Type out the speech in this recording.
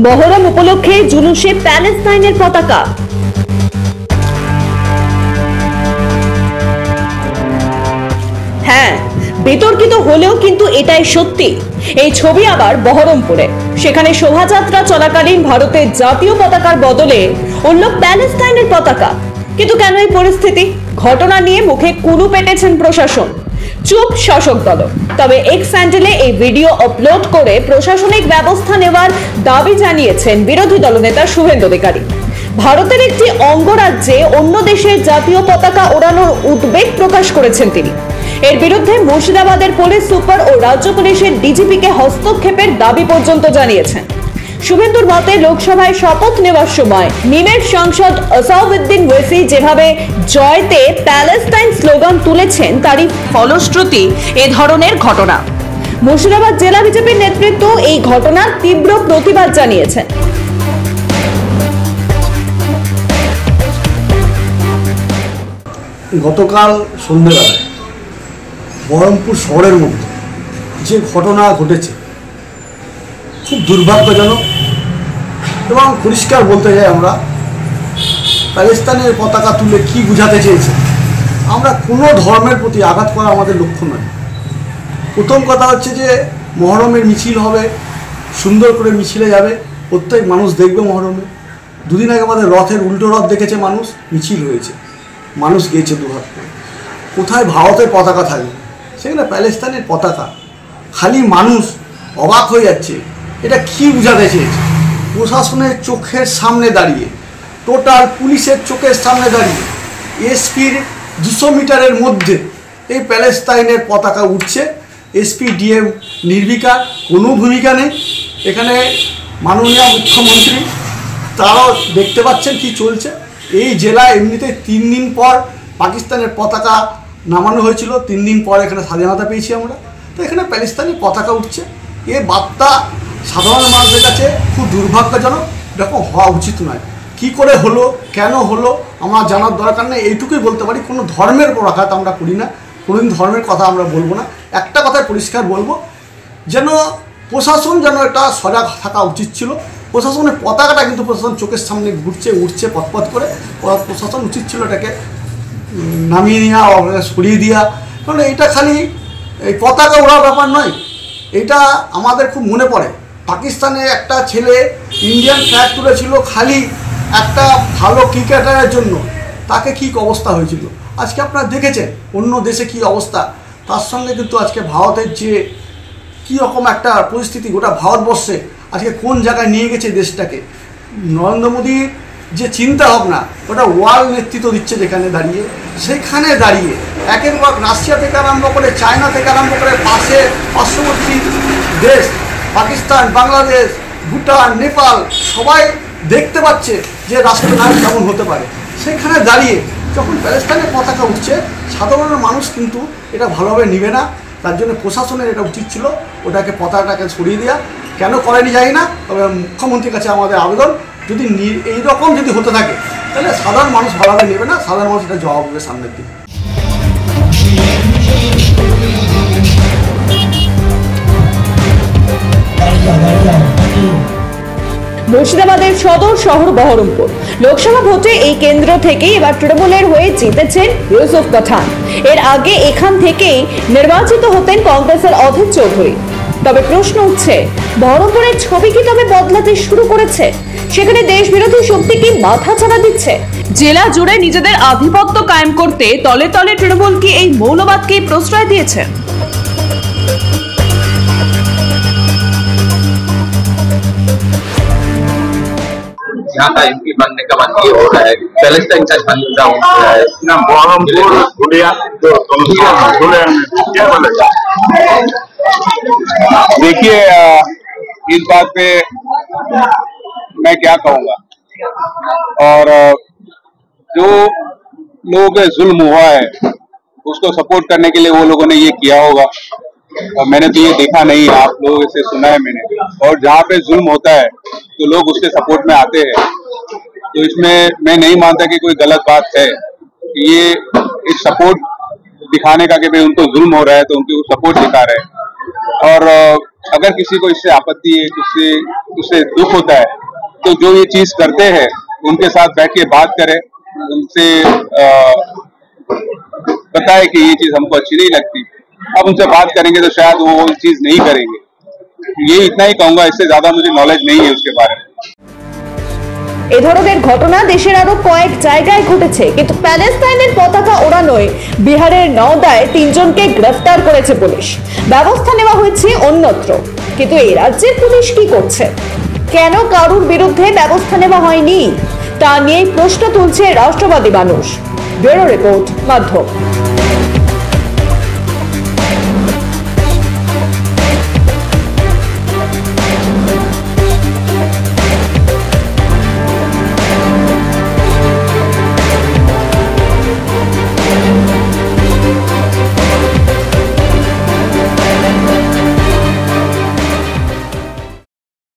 মহরম উপলক্ষে জুলুসে প্যালেস্তাইনের পতাকা। হ্যাঁ, বিতর্কিত হলেও কিন্তু এটাই সত্যি। এই ছবি আবার বহরমপুরে, সেখানে শোভাযাত্রা চলাকালীন ভারতের জাতীয় পতাকার বদলে উঠল প্যালেস্তাইনের পতাকা। কিন্তু কেন এই পরিস্থিতি? ঘটনা নিয়ে মুখে কুলু পেটেছেন প্রশাসন, চুপ শাসক দল। তবে এক্স হ্যান্ডেলে এই ভিডিও আপলোড করে প্রশাসনিক ব্যবস্থা নেওয়ার দাবি জানিয়েছেন বিরোধী দলনেতা শুভেন্দু অধিকারী। ভারতের একটি অঙ্গরাজ্যে অন্য দেশের জাতীয় পতাকা ওড়ানোর উদ্বেগ প্রকাশ করেছেন তিনি। এর বিরুদ্ধে মুর্শিদাবাদের পুলিশ সুপার ও রাজ্য পুলিশের ডিজিপিকে হস্তক্ষেপের দাবি পর্যন্ত জানিয়েছেন। শুভেন্দুর মতে, লোকসভায় শপথ নেওয়ার সময় মিমের সাংসদ আসাউদ্দিন ওয়েসি যেভাবে জয়তে প্যালেস্টাইন স্লোগান তুলেছেন, তারই ফলশ্রুতি এ ধরনের ঘটনা। মুর্শিদাবাদ জেলা বিজেপির নেতৃত্ব এই ঘটনার তীব্র প্রতিবাদ জানিয়েছেন। গতকাল সন্ধ্যেবেলায় বহরমপুর শহরের মধ্যে যে ঘটনা ঘটেছে খুব দুর্ভাগ্যজনক এবং পরিষ্কার বলতে চাই, আমরা প্যালেস্তাইনের পতাকা তুলে কি বোঝাতে চেয়েছে? আমরা কোনো ধর্মের প্রতি আঘাত করা আমাদের লক্ষ্য নয়। প্রথম কথা হচ্ছে যে মহরমের মিছিল হবে, সুন্দর করে মিছিলে যাবে, প্রত্যেক মানুষ দেখবে মহরমে। দুদিন আগে আমাদের রথের উল্টো রথ দেখেছে মানুষ, মিছিল হয়েছে, মানুষ গিয়েছে দুহাত করে। কোথায় ভারতের পতাকা থাকবে, সেখানে প্যালেস্তাইনের পতাকা। খালি মানুষ অবাক হয়ে যাচ্ছে, এটা কি বোঝাতে চেয়েছে? প্রশাসনের চোখের সামনে দাঁড়িয়ে, টোটাল পুলিশের চোখের সামনে দাঁড়িয়ে, এসপির 200 মিটারের মধ্যে এই প্যালেস্তাইনের পতাকা উঠছে। এসপি ডিএম নির্বিকার, কোনো ভূমিকা নেই। এখানে মাননীয় মুখ্যমন্ত্রী তারাও দেখতে পাচ্ছেন কি চলছে। এই জেলায় এমনিতে 3 দিন পর পাকিস্তানের পতাকা নামানো হয়েছিল, 3 দিন পর এখানে স্বাধীনতা পেয়েছি আমরা। তো এখানে প্যালেস্তাইনি পতাকা উঠছে, এ বার্তা সাধারণ মানুষের কাছে খুব দুর্ভাগ্যজনক। এরকম হওয়া উচিত নয়। কি করে হলো, কেন হলো আমার জানার দরকার নেই, এইটুকুই বলতে পারি। কোনো ধর্মের উপর আঘাত আমরা করি না, কোনোদিন ধর্মের কথা আমরা বলবো না। একটা কথায় পরিষ্কার বলবো, যেন প্রশাসন যেন এটা সজাগ থাকা উচিত ছিল। প্রশাসনের পতাকাটা কিন্তু প্রশাসন চোখের সামনে ঘুরছে, উঠছে পথ করে। প্রশাসন উচিত ছিল এটাকে নামিয়ে নেওয়া, সরিয়ে দেওয়া। কারণ এটা খালি এই পতাকা ওড়ার ব্যাপার নয়। এটা আমাদের খুব মনে পড়ে, পাকিস্তানে একটা ছেলে ইন্ডিয়ান ফ্ল্যাগ তুলেছিল খালি একটা ভালো ক্রিকেটারের জন্য, তাকে কী অবস্থা হয়েছিল আজকে আপনারা দেখেছেন অন্য দেশে কি অবস্থা। তার সঙ্গে কিন্তু আজকে ভারতের যে কী রকম একটা পরিস্থিতি, গোটা ভারতবর্ষে আজকে কোন জায়গায় নিয়ে গেছে দেশটাকে। নরেন্দ্র মোদীর যে চিন্তা ভাবনা, ওটা ওয়ার্ল্ড নেতৃত্ব দিচ্ছে যেখানে দাঁড়িয়ে, সেখানে দাঁড়িয়ে একের পর রাশিয়া থেকে আরম্ভ করে, চায়না থেকে আরম্ভ করে, পাশে পার্শ্ববর্তী দেশ পাকিস্তান, বাংলাদেশ, ভুটান, নেপাল সবাই দেখতে পাচ্ছে যে রাষ্ট্রনায়ক কেমন হতে পারে। সেখানে দাঁড়িয়ে যখন প্যালেস্তাইনের পতাকা উঠছে, সাধারণ মানুষ কিন্তু এটা ভালোভাবে নেবে না। তার জন্য প্রশাসনের এটা উচিত ছিল ওটাকে, পতাকাটাকে সরিয়ে দেওয়া। কেন করেনি জানি না, তবে মুখ্যমন্ত্রীর কাছে আমাদের আবেদন, যদি এইরকম যদি হতে থাকে তাহলে সাধারণ মানুষ ভালোভাবে নেবে না, সাধারণ মানুষ এটা জবাব দেবে সামনের দিকে। মুর্শিদাবাদের সদর শহর বহরমপুর লোকসভা ভোটে এই কেন্দ্র থেকে এবার তৃণমূলের হয়ে জিতেছেন ইউসুফ পাঠান। এর আগে এখান থেকেই নির্বাচিত হতেন কংগ্রেসের অধীর চৌধুরী। তবে প্রশ্ন উঠছে, বহরমপুরের ছবি কি তবে বদলাতে শুরু করেছে? সেখানে দেশ বিরোধী শক্তি কি মাথা ছাড়া দিচ্ছে? জেলা জুড়ে নিজেদের আধিপত্য কায়েম করতে তলে তলে তৃণমূল কি এই মৌলবাদকে প্রশ্রয় দিয়েছে? यहाँ का एमपी बनने का मन ये हो रहा है, पैलेस्टाइन का झंडा उठ रहा है ना, बहरमपुर क्या बोलेगा? देखिए, इस बात पे मैं क्या कहूँगा, और जो लोगों पे जुल्म हुआ है उसको सपोर्ट करने के लिए वो लोगों ने ये किया होगा। और मैंने तो ये देखा नहीं, आप लोगों से सुना है मैंने। और जहाँ पे जुल्म होता है तो लोग उसके सपोर्ट में आते हैं, तो इसमें मैं नहीं मानता कि कोई गलत बात है। ये एक सपोर्ट दिखाने का कि भाई उनको जुल्म हो रहा है तो उनको सपोर्ट दिखा रहे हैं। और अगर किसी को इससे आपत्ति है, उससे दुख होता है, तो जो ये चीज करते हैं उनके साथ बैठ के बात करें, उनसे बताए कि ये चीज हमको अच्छी नहीं लगती। अब उनसे बात करेंगे तो शायद वो चीज नहीं करेंगे। ये इतना ही कहूंगा, इससे ज्यादा मुझे नॉलेज नहीं है उसके बारे में। এ ধরনের ঘটনা দেশের আরো কয়েক জায়গায় ঘটেছে, কিন্তু প্যালেস্তাইনের পতাকা ওড়ানোয় বিহারের নওদায় 3 জনকে গ্রেফতার করেছে পুলিশ। ব্যবস্থা নেওয়া হয়েছে অন্যত্র, কিন্তু এই রাজ্যের পুলিশ কি করছে? কেন কারুর বিরুদ্ধে ব্যবস্থা নেওয়া হয়নি তা নিয়ে প্রশ্ন তুলছে রাষ্ট্রবাদী মানুষ। ব্যুরো রিপোর্ট, মাধ্যম।